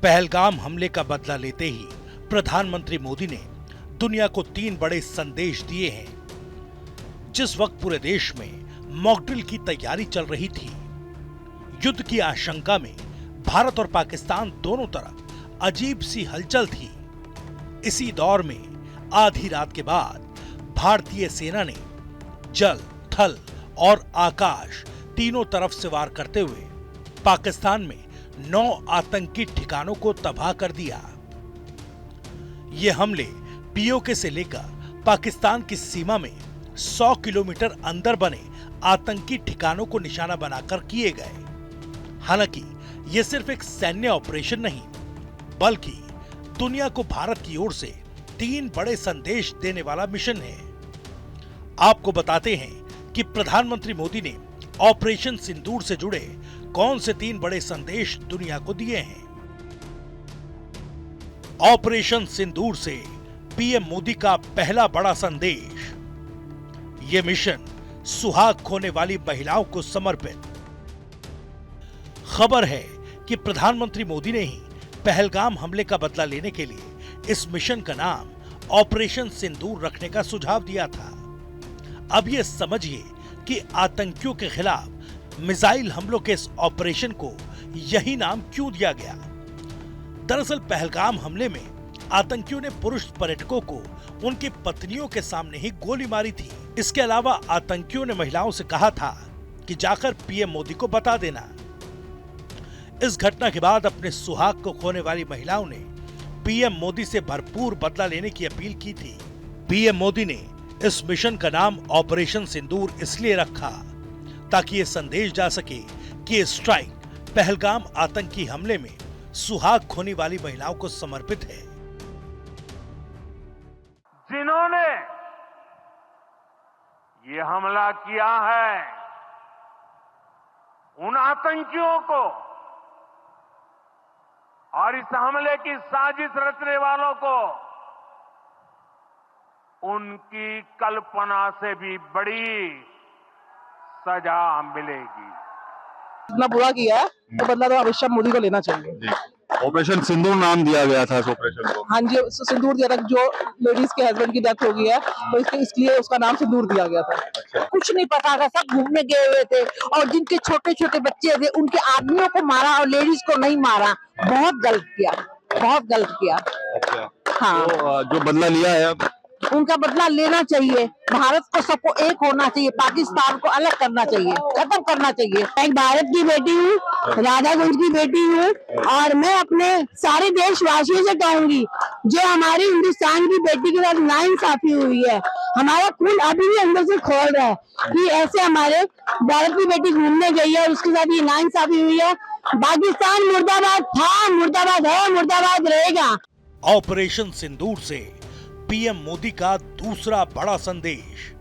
पहलगाम हमले का बदला लेते ही प्रधानमंत्री मोदी ने दुनिया को 3 बड़े संदेश दिए हैं। जिस वक्त पूरे देश में मॉकड्रिल की तैयारी चल रही थी, युद्ध की आशंका में भारत और पाकिस्तान दोनों तरफ अजीब सी हलचल थी, इसी दौर में आधी रात के बाद भारतीय सेना ने जल, थल और आकाश तीनों तरफ से वार करते हुए पाकिस्तान में 9 आतंकी ठिकानों को तबाह कर दिया। ये हमले पीओके से लेकर पाकिस्तान की सीमा में 100 किलोमीटर अंदर बने आतंकी ठिकानों को निशाना बनाकर किए गए। हालांकि ये सिर्फ एक सैन्य ऑपरेशन नहीं, बल्कि दुनिया को भारत की ओर से 3 बड़े संदेश देने वाला मिशन है। आपको बताते हैं कि प्रधानमंत्री मोदी ने ऑपरेशन सिंदूर से जुड़े कौन से 3 बड़े संदेश दुनिया को दिए हैं। ऑपरेशन सिंदूर से पीएम मोदी का पहला बड़ा संदेश। ये मिशन सुहाग खोने वाली महिलाओं को समर्पित। खबर है कि प्रधानमंत्री मोदी ने ही पहलगाम हमले का बदला लेने के लिए इस मिशन का नाम ऑपरेशन सिंदूर रखने का सुझाव दिया था। अब ये समझिए कि आतंकियों के खिलाफ मिसाइल हमलों के इस ऑपरेशन को यही नाम क्यों दिया गया। दरअसल पहलगाम हमले में आतंकियों ने पुरुष पर्यटकों को उनकी पत्नियों के सामने ही गोली मारी थी। इसके अलावा आतंकियों ने महिलाओं से कहा था कि जाकर पीएम मोदी को बता देना। इस घटना के बाद अपने सुहाग को खोने वाली महिलाओं ने पीएम मोदी से भरपूर बदला लेने की अपील की थी। पीएम मोदी ने इस मिशन का नाम ऑपरेशन सिंदूर इसलिए रखा ताकि ये संदेश जा सके कि ये स्ट्राइक पहलगाम आतंकी हमले में सुहाग खोने वाली महिलाओं को समर्पित है। जिन्होंने ये हमला किया है, उन आतंकियों को और इस हमले की साजिश रचने वालों को उनकी कल्पना से भी बड़ी सजा मिलेगी। इतना बुरा किया है तो बदला तो अमित शाह मोदी को लेना चाहिए। ऑपरेशन सिंदूर नाम दिया गया था इस ऑपरेशन को। हाँ जी, सिंदूर दिया था। जो लेडीज के हस्बैंड की डेथ हो गई है तो इसलिए उसका नाम सिंदूर दिया गया था। कुछ नहीं पता था, सब घूमने गए हुए थे और जिनके छोटे छोटे बच्चे थे उनके आदमियों को मारा और लेडीज को नहीं मारा। बहुत गलत किया, बहुत गलत किया। अच्छा। हाँ, तो जो बदला लिया है उनका बदला लेना चाहिए। भारत को सबको एक होना चाहिए, पाकिस्तान को अलग करना चाहिए, खत्म करना चाहिए। मैं भारत की बेटी हूँ, राधागंज की बेटी हूँ और मैं अपने सारे देशवासियों से कहूंगी जो हमारी हिंदुस्तान की बेटी के साथ नाइंसाफी हुई है, हमारा खून अभी भी अंदर से खोल रहा है कि ऐसे हमारे भारत की बेटी घूमने गई है और उसके साथ ये नाइंसाफी हुई है। पाकिस्तान मुर्दाबाद था, मुर्दाबाद है, मुर्दाबाद रहेगा। ऑपरेशन सिंदूर से पीएम मोदी का दूसरा बड़ा संदेश।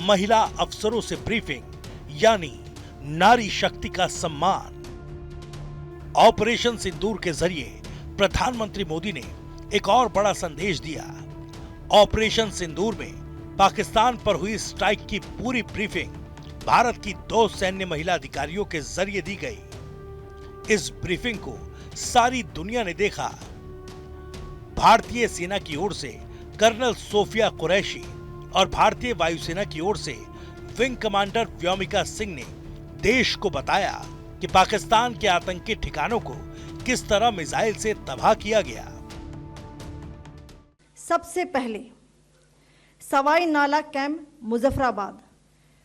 महिला अफसरों से ब्रीफिंग यानी नारी शक्ति का सम्मान। ऑपरेशन सिंदूर के जरिए प्रधानमंत्री मोदी ने एक और बड़ा संदेश दिया। ऑपरेशन सिंदूर में पाकिस्तान पर हुई स्ट्राइक की पूरी ब्रीफिंग भारत की 2 सैन्य महिला अधिकारियों के जरिए दी गई। इस ब्रीफिंग को सारी दुनिया ने देखा। भारतीय सेना की ओर से कर्नल सोफिया कुरैशी और भारतीय वायुसेना की ओर से विंग कमांडर व्योमिका सिंह ने देश को बताया कि पाकिस्तान के आतंकी ठिकानों को किस तरह मिसाइल से तबाह किया गया। सबसे पहले सवाई नाला कैंप मुजफ्फराबाद,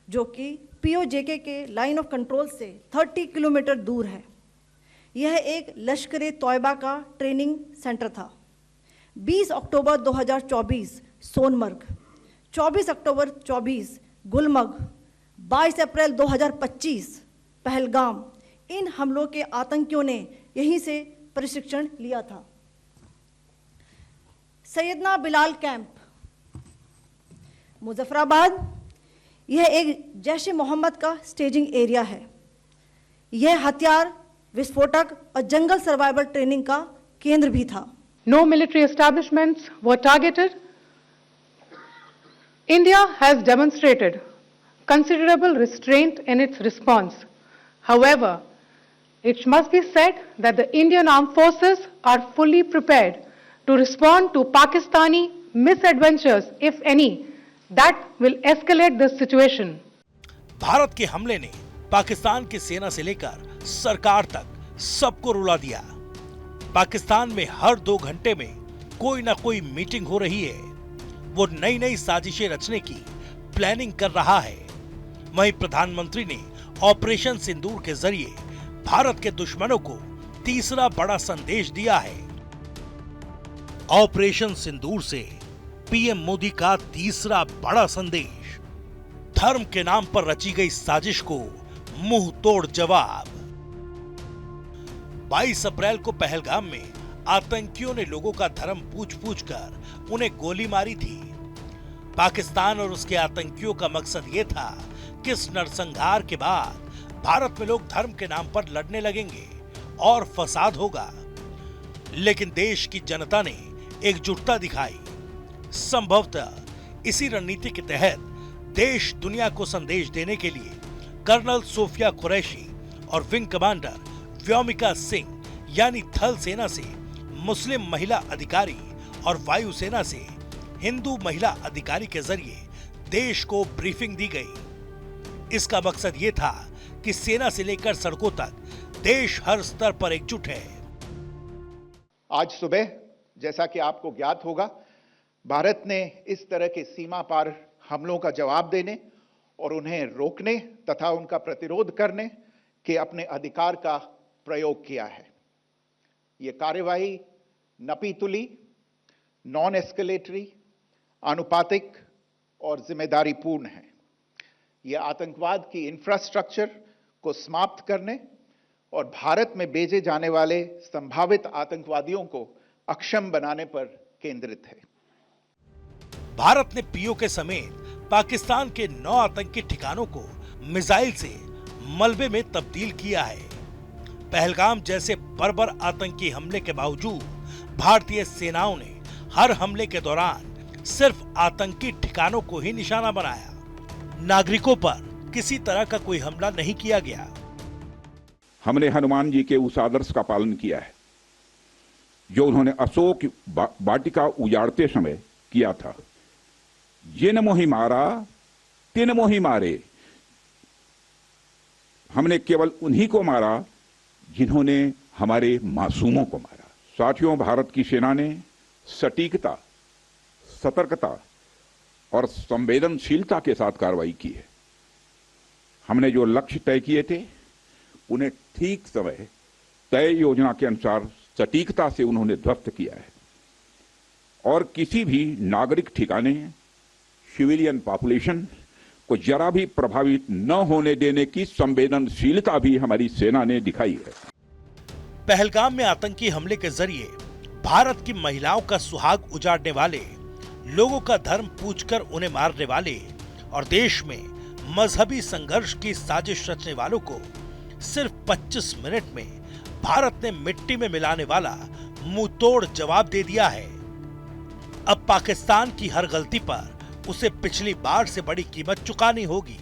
जो कि पीओजेके के लाइन ऑफ कंट्रोल से 30 किलोमीटर दूर है। यह एक लश्कर तौयबा का ट्रेनिंग सेंटर था। 20 अक्टूबर 2024 सोनमर्ग, 24 अक्टूबर 24 गुलमर्ग, 22 अप्रैल 2025 पहलगाम, इन हमलों के आतंकियों ने यहीं से प्रशिक्षण लिया था। सैयदना बिलाल कैंप मुजफ्फराबाद, यह एक जैश मोहम्मद का स्टेजिंग एरिया है। यह हथियार, विस्फोटक और जंगल सर्वाइवल ट्रेनिंग का केंद्र भी था। No military establishments were targeted. India has demonstrated considerable restraint in its response. However, It must be said that the Indian Armed Forces are fully prepared to respond to Pakistani misadventures, if any, that will escalate the situation. Bharat के हमले ने पाकिस्तान की सेना से लेकर सरकार तक सबको रुला दिया। पाकिस्तान में हर 2 घंटे में कोई ना कोई मीटिंग हो रही है। वो नई नई साजिशें रचने की प्लानिंग कर रहा है। वहीं प्रधानमंत्री ने ऑपरेशन सिंदूर के जरिए भारत के दुश्मनों को तीसरा बड़ा संदेश दिया है। ऑपरेशन सिंदूर से पीएम मोदी का तीसरा बड़ा संदेश, धर्म के नाम पर रची गई साजिश को मुंह तोड़ जवाब। 22 अप्रैल को पहलगाम में आतंकियों ने लोगों का धर्म पूछ कर उन्हें गोली मारी थी। पाकिस्तान और उसके आतंकियों का मकसद ये था कि इस नरसंहार के बाद भारत में लोग धर्म के नाम पर लड़ने लगेंगे और फसाद होगा। लेकिन देश की जनता ने एकजुटता दिखाई। संभवतः इसी रणनीति के तहत देश दुनिया को संदेश देने के लिए कर्नल सोफिया कुरैशी और विंग कमांडर व्योमिका सिंह यानी थल सेना से मुस्लिम महिला अधिकारी और वायुसेना से हिंदू महिला अधिकारी के जरिए देश को ब्रीफिंग दी गई। इसका मकसद ये था कि सेना से लेकर सड़कों तक देश हर स्तर पर एकजुट है। आज सुबह जैसा कि आपको ज्ञात होगा, भारत ने इस तरह के सीमा पार हमलों का जवाब देने और उन्हें रोकने तथा उनका प्रतिरोध करने के अपने अधिकार का प्रयोग किया है। ये कार्यवाही नपीतुली, नॉन एस्केलेटरी, आनुपातिक और जिम्मेदारीपूर्ण है। यह आतंकवाद की इंफ्रास्ट्रक्चर को समाप्त करने और भारत में भेजे जाने वाले संभावित आतंकवादियों को अक्षम बनाने पर केंद्रित है। भारत ने पीओके समेत पाकिस्तान के 9 आतंकी ठिकानों को मिसाइल से मलबे में तब्दील किया है। पहलगाम जैसे बर्बर आतंकी हमले के बावजूद भारतीय सेनाओं ने हर हमले के दौरान सिर्फ आतंकी ठिकानों को ही निशाना बनाया। नागरिकों पर किसी तरह का कोई हमला नहीं किया गया। हमने हनुमान जी के उस आदर्श का पालन किया है जो उन्होंने अशोक वाटिका उजाड़ते समय किया था। जिन मोहि मारा तिन मोहि मारे। हमने केवल उन्हीं को मारा जिन्होंने हमारे मासूमों को मारा। साथियों, भारत की सेना ने सटीकता, सतर्कता और संवेदनशीलता के साथ कार्रवाई की है। हमने जो लक्ष्य तय किए थे उन्हें ठीक समय तय योजना के अनुसार सटीकता से उन्होंने ध्वस्त किया है और किसी भी नागरिक ठिकाने, सिविलियन पॉपुलेशन को जरा भी प्रभावित न होने देने की संवेदनशीलता भी हमारी सेना ने दिखाई है। पहलगाम में आतंकी हमले के जरिए भारत की महिलाओं का सुहाग उजाड़ने वाले, लोगों का धर्म पूछकर उन्हें मारने वाले और देश में मजहबी संघर्ष की साजिश रचने वालों को सिर्फ 25 मिनट में भारत ने मिट्टी में मिलाने वाला मुंहतोड़ जवाब दे दिया है। अब पाकिस्तान की हर गलती पर उसे पिछली बार से बड़ी कीमत चुकानी होगी।